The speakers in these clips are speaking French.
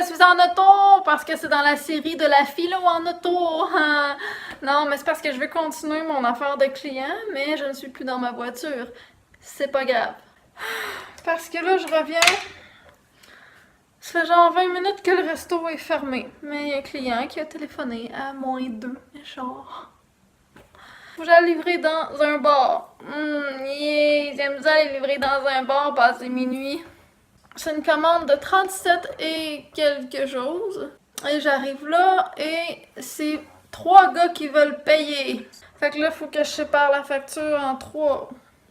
je suis en auto parce que c'est dans la série de la philo en auto. Non, mais c'est parce que je veux continuer mon affaire de client, mais je ne suis plus dans ma voiture. C'est pas grave. Parce que là, je reviens. Ça fait genre 20 minutes que le resto est fermé. Mais il y a un client qui a téléphoné à -2. Genre. Faut que j'aille livrer dans un bar. Yeah, j'aime ça aller livrer dans un bar passer minuit. C'est une commande de 37 et quelque chose. Et j'arrive là et c'est 3 gars qui veulent payer. Fait que là, faut que je sépare la facture en 3.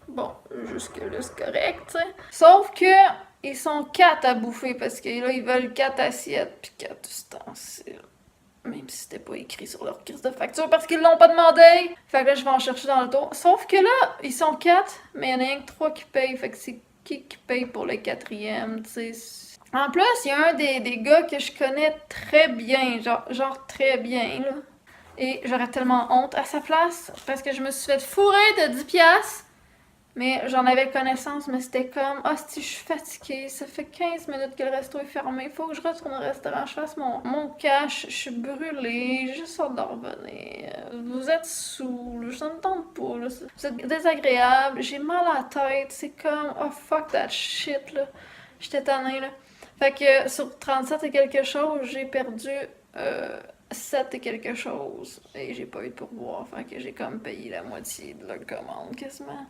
Bon, jusque-là, c'est correct, tu sais. Sauf que ils sont 4 à bouffer parce que là, ils veulent 4 assiettes puis 4 ustensiles. Même si c'était pas écrit sur leur crise de facture parce qu'ils l'ont pas demandé. Fait que là, je vais en chercher dans le tour. Sauf que là, ils sont 4, mais il y en a rien que 3 qui payent. Fait que c'est qui paye pour le 4e, tu sais. En plus, il y a un des gars que je connais très bien, genre très bien, là. Et j'aurais tellement honte à sa place parce que je me suis fait fourrer de 10 piastres. Mais j'en avais connaissance, mais c'était comme, ah, si je suis fatiguée, ça fait 15 minutes que le resto est fermé, faut que je retourne au restaurant, je fasse mon cash, je suis brûlée, j'ai juste hâte de revenir. Vous êtes saoul, ça me tente pas, là. Vous êtes désagréable, j'ai mal à la tête, c'est comme, oh fuck that shit, là. J'étais tannée, là. Fait que sur 37 et quelque chose, j'ai perdu 7 et quelque chose. Et j'ai pas eu de pourboire, fait que j'ai comme payé la moitié de leur commande, quasiment.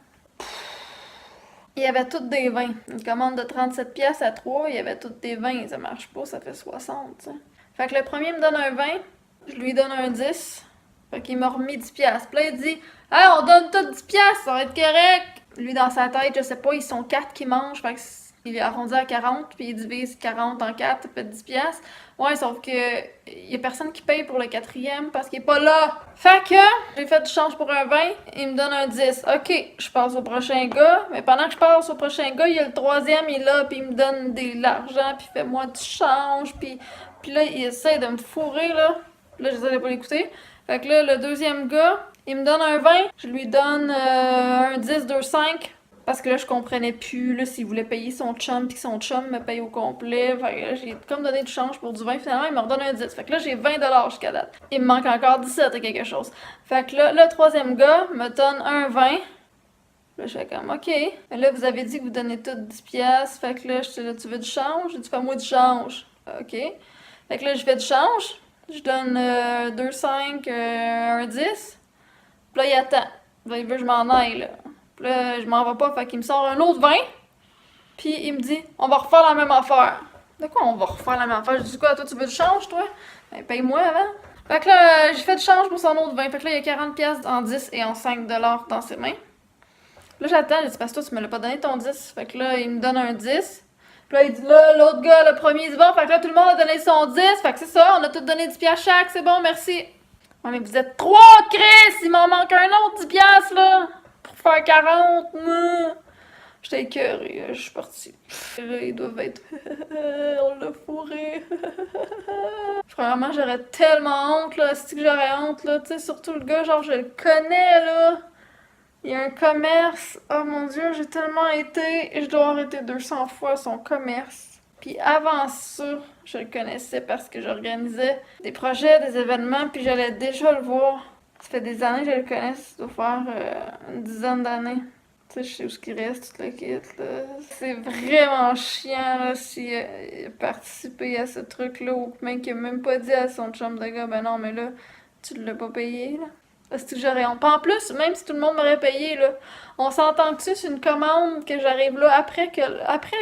Il y avait toutes des vins. Une commande de 37 pièces à 3, il y avait toutes des vins. Ça marche pas, ça fait 60, t'sais. Fait que le premier me donne un 20, je lui donne un 10. Fait qu'il m'a remis 10 pièces. Puis là, il dit « Hey, on donne toutes 10 pièces, ça va être correct! » Lui, dans sa tête, je sais pas, ils sont 4 qui mangent, fait qu'il est arrondi à 40, puis il divise 40 en 4, ça fait 10 pièces. Ouais, sauf que y a personne qui paye pour le 4e parce qu'il est pas là. Fait que j'ai fait du change pour un 20, il me donne un 10. Ok, je passe au prochain gars, mais pendant que je passe au prochain gars, il y a le 3e, il est là, puis il me donne de l'argent, puis fait-moi du change, puis là, il essaie de me fourrer, là. Là, j'essaie de pas l'écouter. Fait que là, le 2e gars, il me donne un 20, je lui donne un 10, 2, 5. Parce que là, je comprenais plus, là, s'il voulait payer son chum, puis que son chum me paye au complet. Fait que là, j'ai comme donné du change pour du 20. Finalement, il me redonne un 10. Fait que là, j'ai 20$ jusqu'à date. Il me manque encore 17 et quelque chose. Fait que là, le 3e gars me donne un 20. Là, je fais comme, OK. Mais là, vous avez dit que vous donnez toutes 10 piastres. Fait que là, je là, tu veux du change? J'ai dit, fais-moi du change. OK. Fait que là, je fais du change. Je donne 2, 5, un 10. Puis là, il attend. Là, il veut que je m'en aille, là. Puis là, je m'en vais pas, fait qu'il me sort un autre 20. Puis il me dit, on va refaire la même affaire. De quoi on va refaire la même affaire? Je dis quoi, toi tu veux du change, toi? Ben paye-moi avant. Fait que là, j'ai fait du change pour son autre 20. Fait que là, il y a 40 pièces en 10 et en 5$ dans ses mains. Là, j'attends, j'ai dit, parce que toi, tu me l'as pas donné ton 10. Fait que là, il me donne un 10. Puis là, il dit, là, l'autre gars, le premier, il dit, bon, fait que là, tout le monde a donné son 10. Fait que c'est ça, on a tous donné 10 pièces chaque, c'est bon, merci. Ouais, mais vous êtes 3, Chris! Il m'en manque un autre 10 pièces, là! Pour faire 40, j'étais écœurée, je suis partie. Là, ils doivent être... on l'a fourré. Vraiment, j'aurais tellement honte, là. C'est que j'aurais honte, là. Tu sais, surtout le gars, genre, je le connais, là. Il y a un commerce. Oh mon Dieu, j'ai tellement été... Je dois arrêter 200 fois son commerce. Puis avant ça, je le connaissais parce que j'organisais des projets, des événements, puis j'allais déjà le voir. Ça fait des années que je le connais, ça doit faire une dizaine d'années. Tu sais, je sais où ce qu'il reste, tout le kit, là. C'est vraiment chiant, là, s'il a participé à ce truc-là, ou même qu'il a même pas dit à son chum de gars, ben non, mais là, tu l'as pas payé, là. Parce que j'aurais honte. En plus, même si tout le monde m'aurait payé, là, on s'entend que c'est une commande que j'arrive là après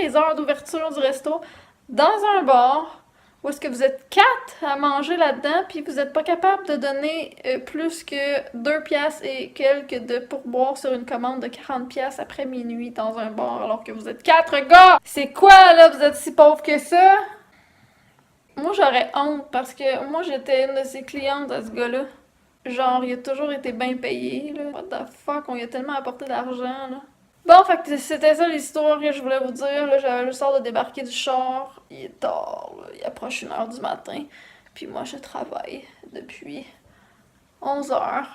les heures d'ouverture du resto, dans un bar, où est-ce que vous êtes 4 à manger là-dedans, puis vous êtes pas capable de donner plus que 2 piastres et quelques de pourboire sur une commande de 40 piastres après minuit dans un bar, alors que vous êtes 4 gars! C'est quoi, là? Vous êtes si pauvres que ça? Moi, j'aurais honte, parce que moi, j'étais une de ses clientes à ce gars-là. Genre, il a toujours été bien payé, là. What the fuck, on lui a tellement apporté d'argent, là. Bon, fait que c'était ça l'histoire que je voulais vous dire, là. J'avais juste hâte de débarquer du char. Il est tard, là. Il approche 1h du matin. Puis moi, je travaille depuis 11h, à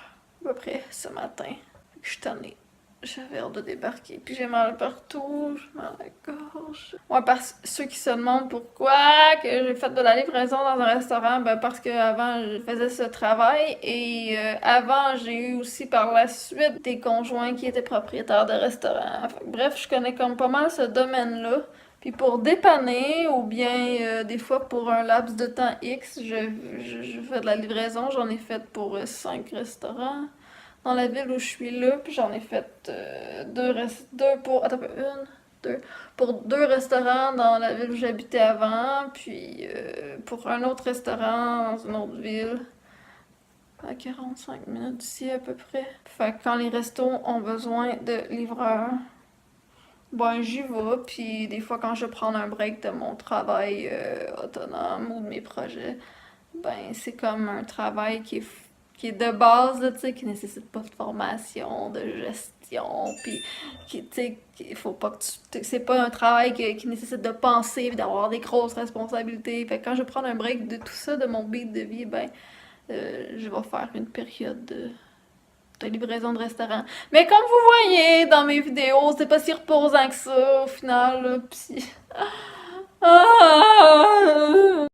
peu près, ce matin. Fait que je suis tannée. J'avais hâte de débarquer, puis j'ai mal partout, j'ai mal à la gorge. Ouais, parce ceux qui se demandent pourquoi que j'ai fait de la livraison dans un restaurant, ben parce que avant je faisais ce travail et avant j'ai eu aussi par la suite des conjoints qui étaient propriétaires de restaurants. Fait que bref, je connais comme pas mal ce domaine-là. Puis pour dépanner ou bien des fois pour un laps de temps X, je fais de la livraison. J'en ai fait pour 5 restaurants dans la ville où je suis là, puis j'en ai fait deux pour... Attends, deux. Pour 2 restaurants dans la ville où j'habitais avant, puis pour un autre restaurant dans une autre ville, à 45 minutes d'ici à peu près. Fait que quand les restos ont besoin de livreurs, ben j'y vais, puis des fois quand je prends un break de mon travail autonome ou de mes projets, ben c'est comme un travail qui est de base, là, tu sais, qui nécessite pas de formation, de gestion, puis qui, tu sais, il faut pas que c'est pas un travail qui nécessite de penser, puis d'avoir des grosses responsabilités. Fait que quand je prends un break de tout ça, de mon beat de vie, ben je vais faire une période de livraison de restaurant. Mais comme vous voyez dans mes vidéos, c'est pas si reposant que ça au final, là, pis... Ah!